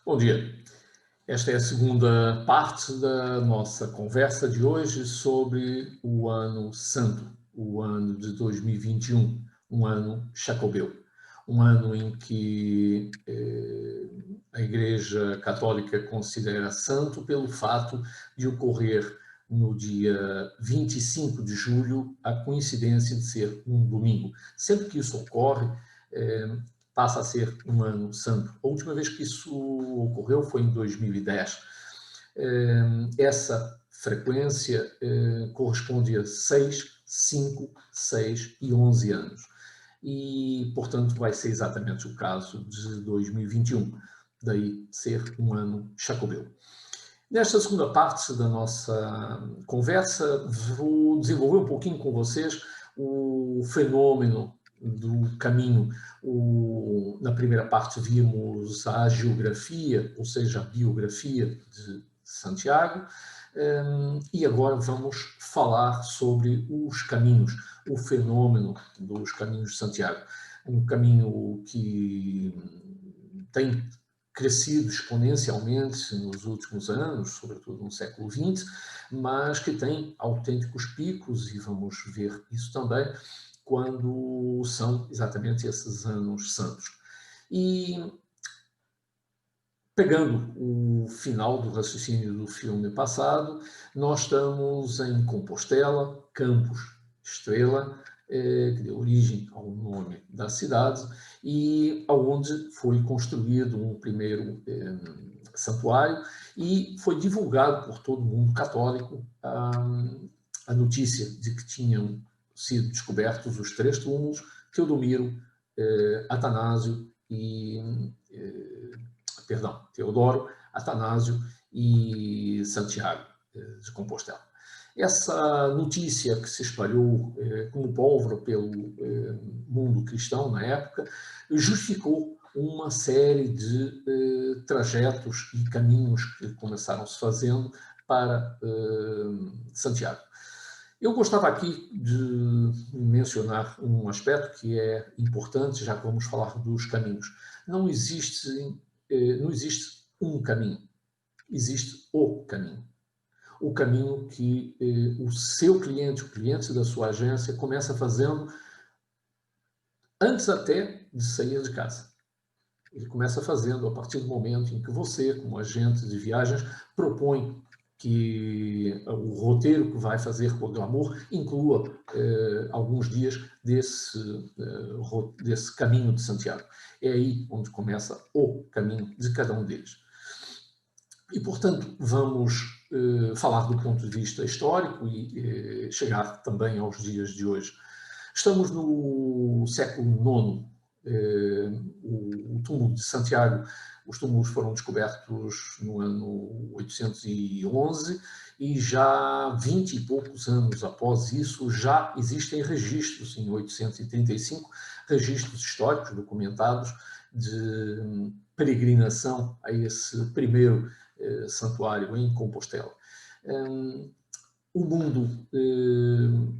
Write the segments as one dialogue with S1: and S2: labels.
S1: Bom dia. Esta é a segunda parte da nossa conversa de hoje sobre o Ano Santo, o ano de 2021, um ano Jacobeu, um ano em que a Igreja Católica considera santo pelo fato de ocorrer no dia 25 de julho, a coincidência de ser um domingo. Sempre que isso ocorre, passa a ser um ano santo. A última vez que isso ocorreu foi em 2010. Essa frequência corresponde a 6, 5, 6 e 11 anos. E, portanto, vai ser exatamente o caso de 2021, daí ser um ano Jacobeu. Nesta segunda parte da nossa conversa, vou desenvolver um pouquinho com vocês o fenômeno do caminho. Na primeira parte vimos a geografia, ou seja, a biografia de Santiago, e agora vamos falar sobre os caminhos, o fenômeno dos caminhos de Santiago. Um caminho que tem crescido exponencialmente nos últimos anos, sobretudo no século XX, mas que tem autênticos picos, e vamos ver isso também, quando são exatamente esses anos santos. E, pegando o final do raciocínio do filme passado, nós estamos em Compostela, Campos Estrela, que deu origem ao nome da cidade, e onde foi construído um primeiro santuário, e foi divulgado por todo o mundo católico a notícia de que tinham sido descobertos os 3 túmulos: Teodomiro, Atanásio e Teodoro, Atanásio e Santiago de Compostela. Essa notícia, que se espalhou como pólvora pelo mundo cristão na época, justificou uma série de trajetos e caminhos que começaram se fazendo para Santiago. Eu gostava aqui de mencionar um aspecto que é importante, já que vamos falar dos caminhos. Não existe um caminho, existe o caminho. O caminho que o seu cliente, o cliente da sua agência, começa fazendo antes até de sair de casa. Ele começa fazendo a partir do momento em que você, como agente de viagens, propõe que o roteiro que vai fazer com o glamour inclua alguns dias desse caminho de Santiago. É aí onde começa o caminho de cada um deles. E, portanto, vamos falar do ponto de vista histórico e chegar também aos dias de hoje. Estamos no século IX. O túmulo de Santiago, os túmulos foram descobertos no ano 811, e já 20 e poucos anos após isso já existem registros, em 835, registros históricos documentados de peregrinação a esse primeiro santuário em Compostela. O mundo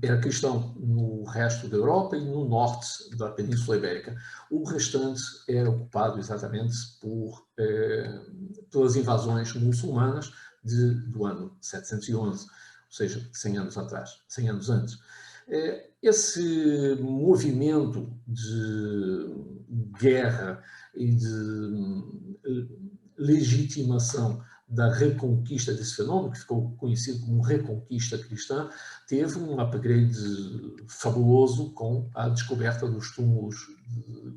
S1: era cristão no resto da Europa e no norte da Península Ibérica. O restante era ocupado exatamente pelas invasões muçulmanas do ano 711, ou seja, 100 anos atrás, 100 anos antes. Esse movimento de guerra e de legitimação da reconquista desse fenômeno, que ficou conhecido como reconquista cristã, teve um upgrade fabuloso com a descoberta dos túmulos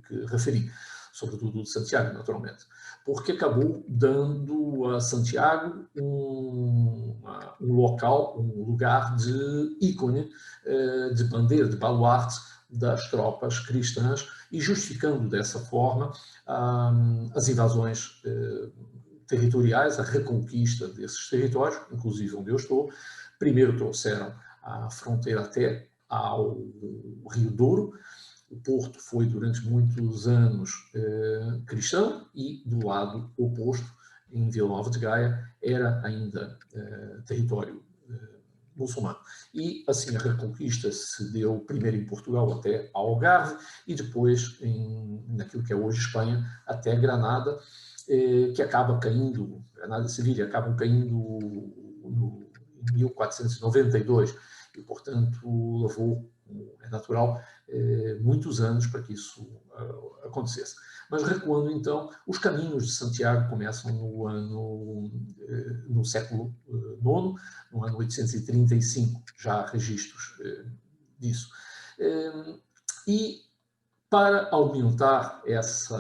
S1: que referi, sobretudo de Santiago, naturalmente, porque acabou dando a Santiago um local, um lugar de ícone, de bandeira, de baluarte das tropas cristãs, e justificando dessa forma as invasões territoriais, a reconquista desses territórios, inclusive onde eu estou. Primeiro trouxeram a fronteira até ao Rio Douro. O Porto foi durante muitos anos cristão, e do lado oposto, em Vila Nova de Gaia, era ainda território muçulmano. E assim a reconquista se deu primeiro em Portugal até ao Algarve, e depois naquilo que é hoje Espanha até Granada, que acaba caindo, Granada e Sevilha acabam caindo em 1492, e, portanto, levou, é natural, muitos anos para que isso acontecesse. Mas recuando, então, os caminhos de Santiago começam no século IX, no ano 835, já há registros disso. E para aumentar esse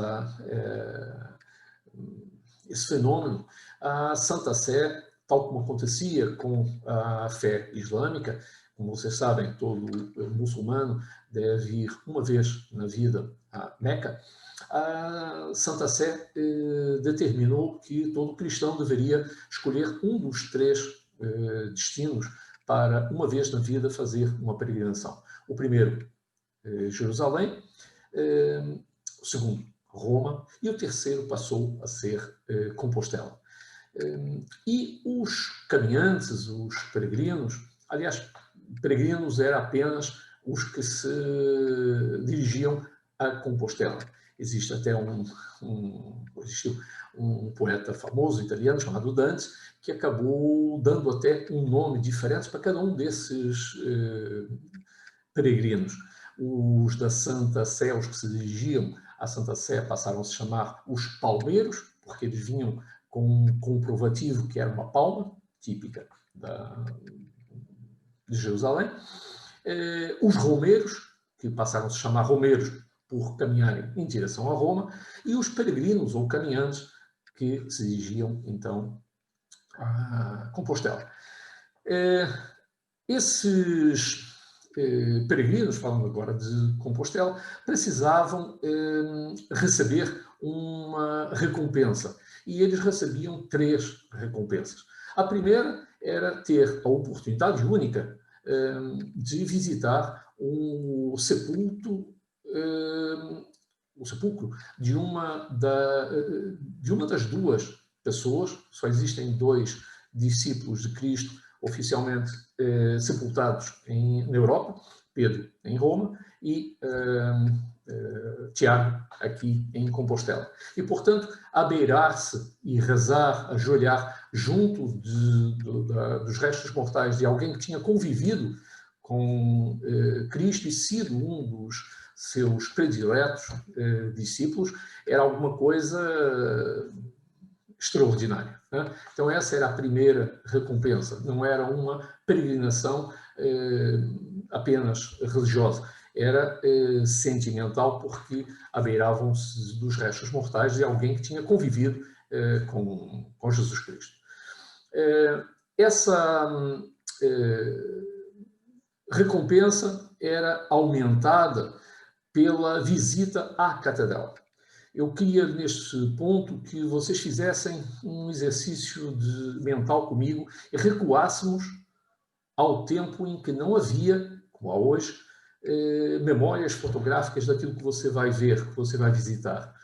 S1: fenômeno, a Santa Sé, tal como acontecia com a fé islâmica, como vocês sabem, todo muçulmano deve ir uma vez na vida a Meca, a Santa Sé determinou que todo cristão deveria escolher um dos 3 destinos para, uma vez na vida, fazer uma peregrinação. O primeiro, Jerusalém, o segundo, Roma, e o terceiro passou a ser Compostela. E os caminhantes, os peregrinos, aliás, peregrinos eram apenas os que se dirigiam a Compostela. Existe até existiu um poeta famoso italiano chamado Dante, que acabou dando até um nome diferente para cada um desses peregrinos. Os da Santa Sé, os que se dirigiam à Santa Sé, passaram a se chamar os palmeiros, porque eles vinham com um comprovativo que era uma palma, típica de Jerusalém. Os romeiros, que passaram a se chamar romeiros por caminharem em direção a Roma, e os peregrinos ou caminhantes que se dirigiam, então, a Compostela. Esses peregrinos, falando agora de Compostela, precisavam receber uma recompensa. E eles recebiam 3 recompensas. A primeira era ter a oportunidade única de visitar o sepulcro de uma das 2 pessoas. Só existem 2 discípulos de Cristo oficialmente sepultados na Europa, Pedro em Roma e Tiago aqui em Compostela. E, portanto, abeirar-se e rezar, ajoelhar junto dos restos mortais de alguém que tinha convivido com Cristo e sido um dos seus prediletos discípulos, era alguma coisa extraordinária. Né? Então, essa era a primeira recompensa. Não era uma peregrinação apenas religiosa, era sentimental, porque abeiravam-se dos restos mortais de alguém que tinha convivido com Jesus Cristo. Essa recompensa era aumentada pela visita à catedral. Eu queria, neste ponto, que vocês fizessem um exercício mental comigo e recuássemos ao tempo em que não havia, como há hoje, memórias fotográficas daquilo que você vai ver, que você vai visitar.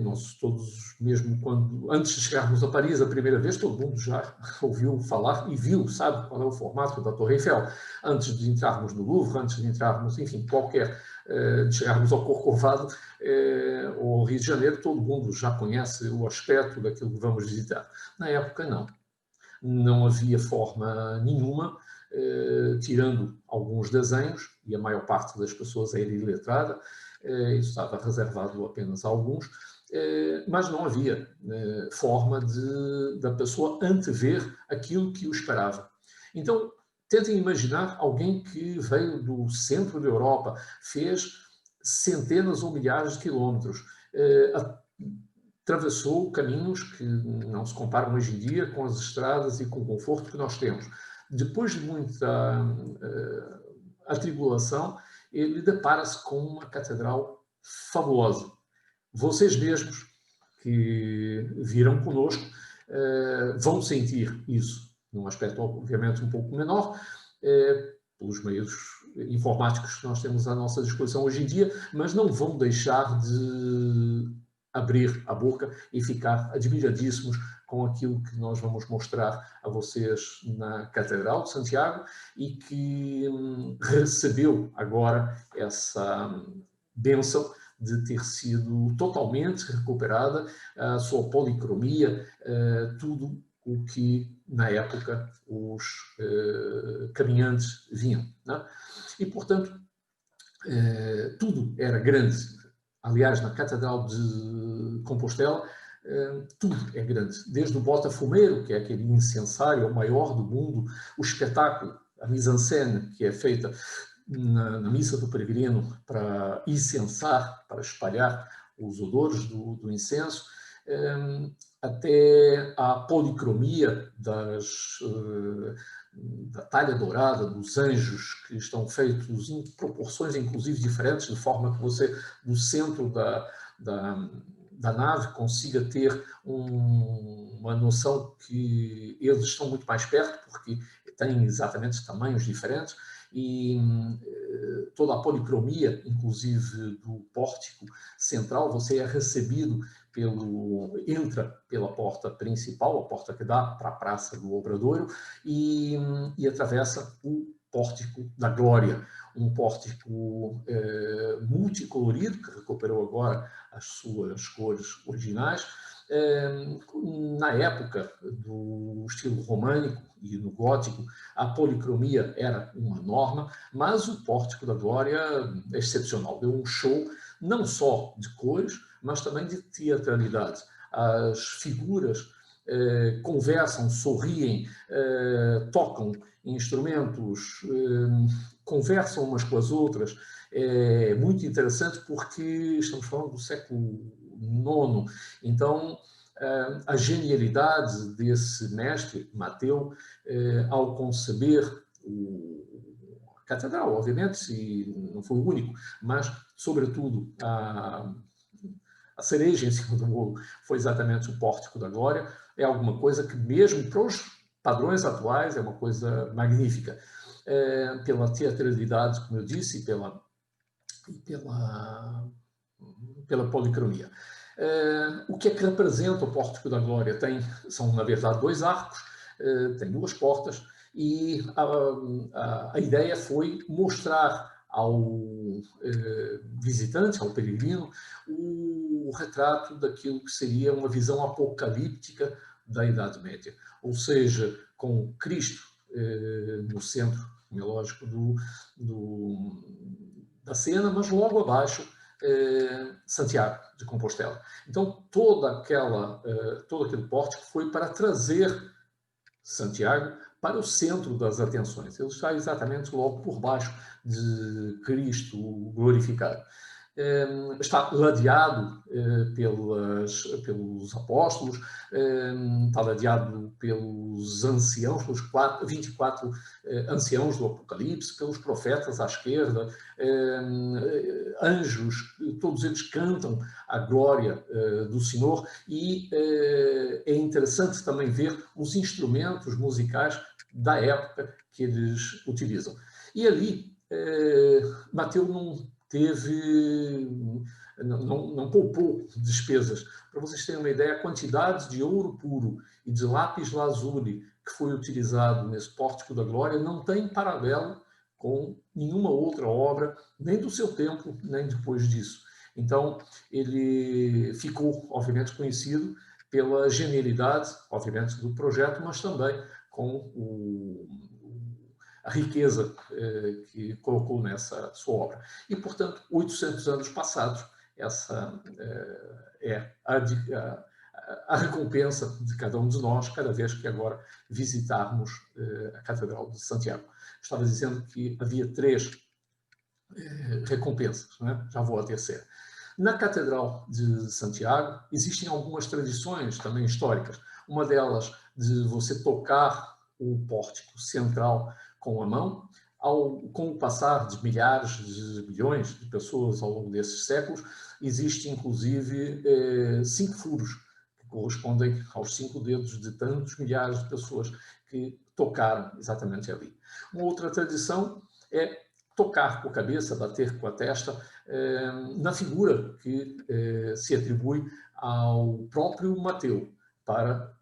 S1: Nós todos, mesmo antes de chegarmos a Paris a primeira vez, todo mundo já ouviu falar e viu, sabe qual é o formato da Torre Eiffel. Antes de entrarmos no Louvre, antes de entrarmos, enfim, de chegarmos ao Corcovado ou ao Rio de Janeiro, todo mundo já conhece o aspecto daquilo que vamos visitar. Na época, não. Não havia forma nenhuma, tirando alguns desenhos, e a maior parte das pessoas era iletrada, isso estava reservado apenas a alguns, mas não havia forma da pessoa antever aquilo que o esperava. Então, tentem imaginar alguém que veio do centro da Europa, fez centenas ou milhares de quilómetros, atravessou caminhos que não se comparam hoje em dia com as estradas e com o conforto que nós temos. Depois de muita atribulação, ele depara-se com uma catedral fabulosa. Vocês mesmos que viram conosco vão sentir isso, num aspecto obviamente um pouco menor, pelos meios informáticos que nós temos à nossa disposição hoje em dia, mas não vão deixar de abrir a boca e ficar admiradíssimos com aquilo que nós vamos mostrar a vocês na Catedral de Santiago e que recebeu agora essa bênção de ter sido totalmente recuperada a sua policromia, tudo o que na época os caminhantes viam, né? E, portanto, tudo era grande. Aliás, na Catedral de Compostela, tudo é grande. Desde o Botafumeiro, que é aquele incensário, o maior do mundo, o espetáculo, a mise-en-scène, que é feita na Missa do Peregrino para incensar, para espalhar os odores do incenso, até a policromia da talha dourada, dos anjos, que estão feitos em proporções, inclusive, diferentes, de forma que você, do centro da nave, consiga ter uma noção que eles estão muito mais perto, porque têm exatamente tamanhos diferentes, e toda a policromia, inclusive do pórtico central, você é recebido entra pela porta principal, a porta que dá para a Praça do Obradoiro, e atravessa o Pórtico da Glória, um pórtico multicolorido, que recuperou agora as suas cores originais. Na época do estilo românico e no gótico, a policromia era uma norma, mas o Pórtico da Glória é excepcional, deu um show não só de cores, mas também de teatralidade. As figuras conversam, sorriem, tocam instrumentos, conversam umas com as outras. É muito interessante porque estamos falando do século IX. Então, a genialidade desse mestre, Mateu, ao conceber a catedral, obviamente, e não foi o único, mas, sobretudo, a cereja em cima do bolo foi exatamente o Pórtico da Glória. É alguma coisa que, mesmo para os padrões atuais, é uma coisa magnífica. Pela teatralidade, como eu disse, e pela policromia. O que é que representa o Pórtico da Glória? São, na verdade, 2 arcos, tem 2 portas, e a ideia foi mostrar ao visitante, ao peregrino, o retrato daquilo que seria uma visão apocalíptica da Idade Média, ou seja, com Cristo no centro, é lógico, da cena, mas logo abaixo Santiago de Compostela. Então, todo aquele pórtico foi para trazer Santiago para o centro das atenções. Ele está exatamente logo por baixo de Cristo glorificado. Está ladeado pelos apóstolos, está ladeado pelos anciãos, pelos 24 anciãos do Apocalipse, pelos profetas à esquerda, anjos, todos eles cantam a glória do Senhor, e é interessante também ver os instrumentos musicais da época que eles utilizam. E ali, Mateu não poupou despesas. Para vocês terem uma ideia, a quantidade de ouro puro e de lápis lazuli que foi utilizado nesse Pórtico da Glória não tem paralelo com nenhuma outra obra, nem do seu tempo, nem depois disso. Então, ele ficou, obviamente, conhecido pela genialidade, obviamente, do projeto, mas também com a riqueza que colocou nessa sua obra. E, portanto, 800 anos passados, essa é a recompensa de cada um de nós, cada vez que agora visitarmos a Catedral de Santiago. Estava dizendo que havia 3 recompensas, não é? Já vou à terceira. Na Catedral de Santiago existem algumas tradições também históricas. Uma delas de você tocar o pórtico central com a mão. Com o passar de milhares de milhões de pessoas ao longo desses séculos, existe inclusive 5 furos, que correspondem aos 5 dedos de tantos milhares de pessoas que tocaram exatamente ali. Uma outra tradição é tocar com a cabeça, bater com a testa, na figura que se atribui ao próprio Mateu, para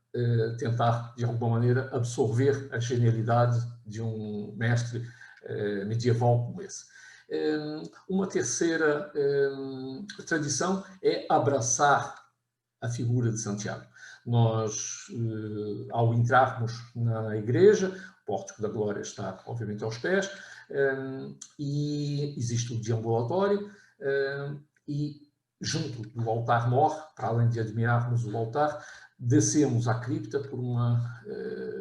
S1: tentar, de alguma maneira, absorver a genialidade de um mestre medieval como esse. Uma terceira tradição é abraçar a figura de Santiago. Nós, ao entrarmos na igreja, o Pórtico da Glória está, obviamente, aos pés, e existe o deambulatório, e junto do altar-mor, para além de admirarmos o altar, descemos à cripta por uma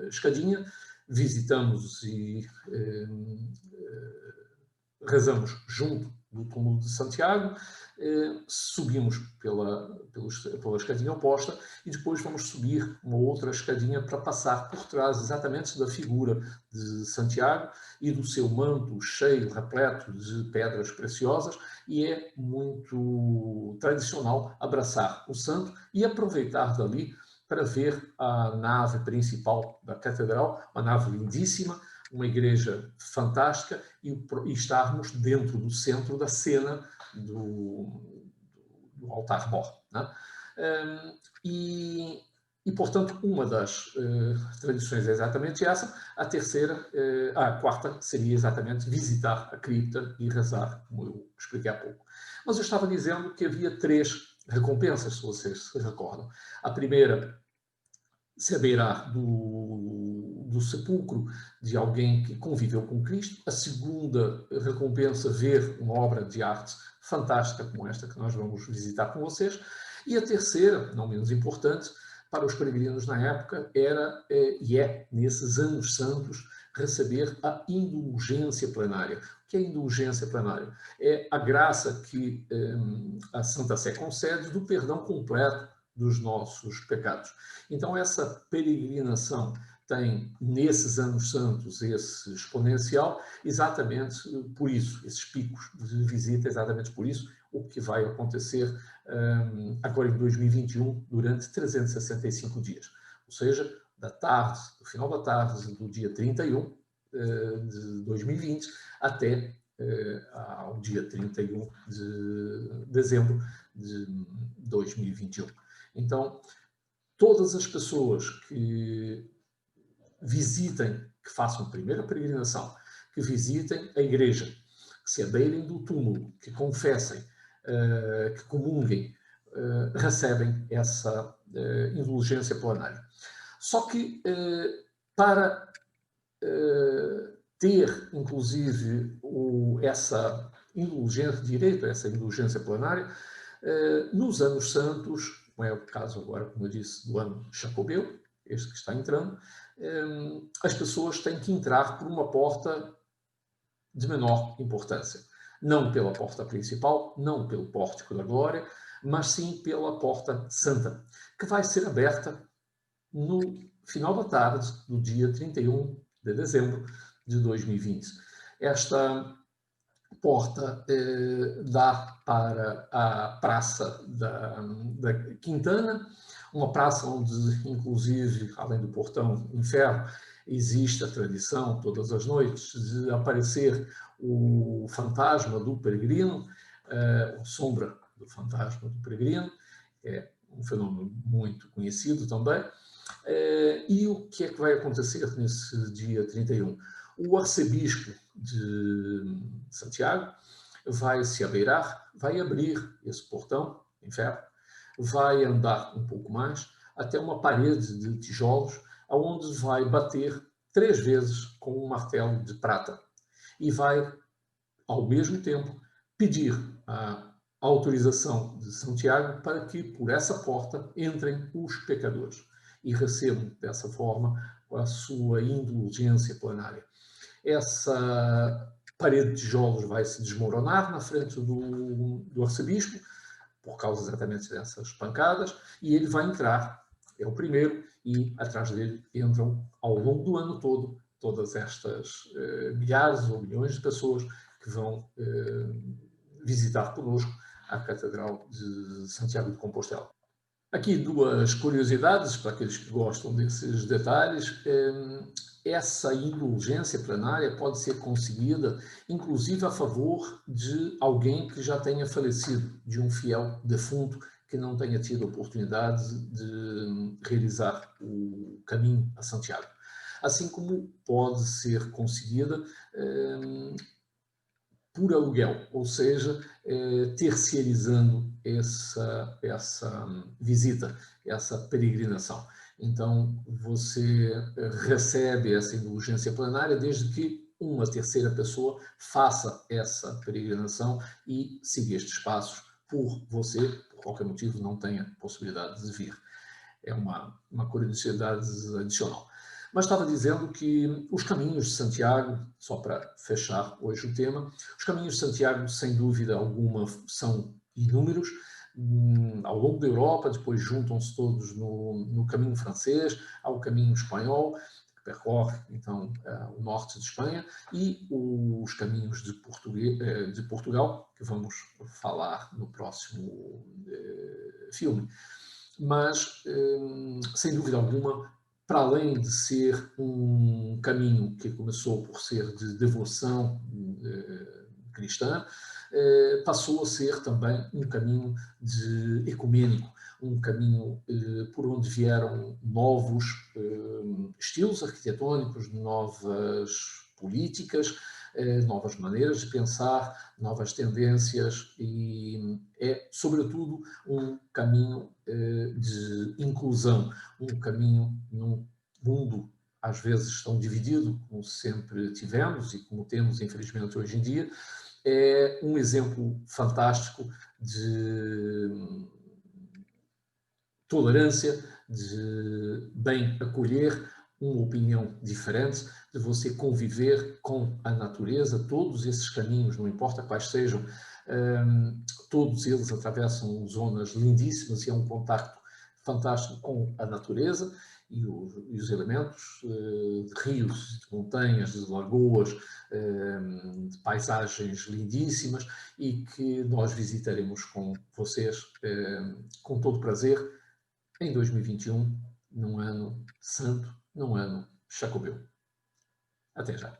S1: escadinha, visitamos e rezamos junto do túmulo de Santiago, subimos pela escadinha oposta e depois vamos subir uma outra escadinha para passar por trás exatamente da figura de Santiago e do seu manto cheio, repleto de pedras preciosas, e é muito tradicional abraçar o santo e aproveitar dali para ver a nave principal da catedral, uma nave lindíssima, uma igreja fantástica, e estarmos dentro do centro da cena do altar-mor. Né? E, portanto, uma das tradições é exatamente essa. A quarta seria exatamente visitar a cripta e rezar, como eu expliquei há pouco. Mas eu estava dizendo que havia 3 recompensas, se vocês se recordam. A primeira se abeirar do sepulcro de alguém que conviveu com Cristo. A segunda recompensa, ver uma obra de arte fantástica como esta que nós vamos visitar com vocês. E a terceira, não menos importante, para os peregrinos na época, era e é, nesses anos santos, receber a indulgência plenária. O que é a indulgência plenária? É a graça que a Santa Sé concede do perdão completo dos nossos pecados. Então, essa peregrinação tem, nesses anos santos, esse exponencial, exatamente por isso, esses picos de visita, exatamente por isso, o que vai acontecer agora em 2021, durante 365 dias. Ou seja, do final da tarde do dia 31 de 2020 até ao dia 31 de dezembro de 2021. Então, todas as pessoas que visitem, que façam a primeira peregrinação, que visitem a igreja, que se abeirem do túmulo, que confessem, que comunguem, recebem essa indulgência plenária. Só que para ter, inclusive, essa indulgência, direito a essa indulgência plenária, nos anos santos, não é o caso agora, como eu disse, do ano Jacobeu, este que está entrando, as pessoas têm que entrar por uma porta de menor importância. Não pela porta principal, não pelo Pórtico da Glória, mas sim pela porta santa, que vai ser aberta no final da tarde do dia 31 de dezembro de 2020. Esta porta dá para a Praça da Quintana, uma praça onde, inclusive, além do portão em ferro, existe a tradição, todas as noites, de aparecer o fantasma do peregrino, a sombra do fantasma do peregrino, é um fenómeno muito conhecido também. E o que é que vai acontecer nesse dia 31? O arcebispo de Santiago vai se abeirar, vai abrir esse portão em ferro, vai andar um pouco mais até uma parede de tijolos, onde vai bater 3 vezes com um martelo de prata e vai, ao mesmo tempo, pedir a autorização de Santiago para que por essa porta entrem os pecadores e recebam dessa forma a sua indulgência plenária. Essa parede de tijolos vai se desmoronar na frente do arcebispo, por causa exatamente dessas pancadas, e ele vai entrar, é o primeiro, e atrás dele entram ao longo do ano todo todas estas milhares ou milhões de pessoas que vão visitar conosco a Catedral de Santiago de Compostela. Aqui 2 curiosidades para aqueles que gostam desses detalhes. Essa indulgência plenária pode ser conseguida, inclusive, a favor de alguém que já tenha falecido, de um fiel defunto que não tenha tido a oportunidade de realizar o caminho a Santiago. Assim como pode ser conseguida por aluguel, ou seja, terciarizando essa visita, essa peregrinação. Então, você recebe essa indulgência plenária desde que uma terceira pessoa faça essa peregrinação e siga estes passos por você, por qualquer motivo, não tenha possibilidade de vir. É uma curiosidade adicional. Mas estava dizendo que os caminhos de Santiago, só para fechar hoje o tema, os caminhos de Santiago, sem dúvida alguma, são inúmeros. Ao longo da Europa, depois juntam-se todos no caminho francês, há o caminho espanhol, que percorre, então, o norte de Espanha, e os caminhos de Portugal, que vamos falar no próximo filme. Mas, sem dúvida alguma, para além de ser um caminho que começou por ser de devoção cristã, passou a ser também um caminho ecumênico, um caminho por onde vieram novos estilos arquitetónicos, novas políticas, novas maneiras de pensar, novas tendências, e é, sobretudo, um caminho de inclusão, um caminho num mundo às vezes tão dividido, como sempre tivemos e como temos, infelizmente, hoje em dia. É um exemplo fantástico de tolerância, de bem acolher uma opinião diferente, de você conviver com a natureza. Todos esses caminhos, não importa quais sejam, todos eles atravessam zonas lindíssimas e é um contacto fantástico com a natureza e os elementos de rios, de montanhas, de lagoas, de paisagens lindíssimas, e que nós visitaremos com vocês com todo prazer em 2021, num ano santo, num ano Chacobeu. Até já.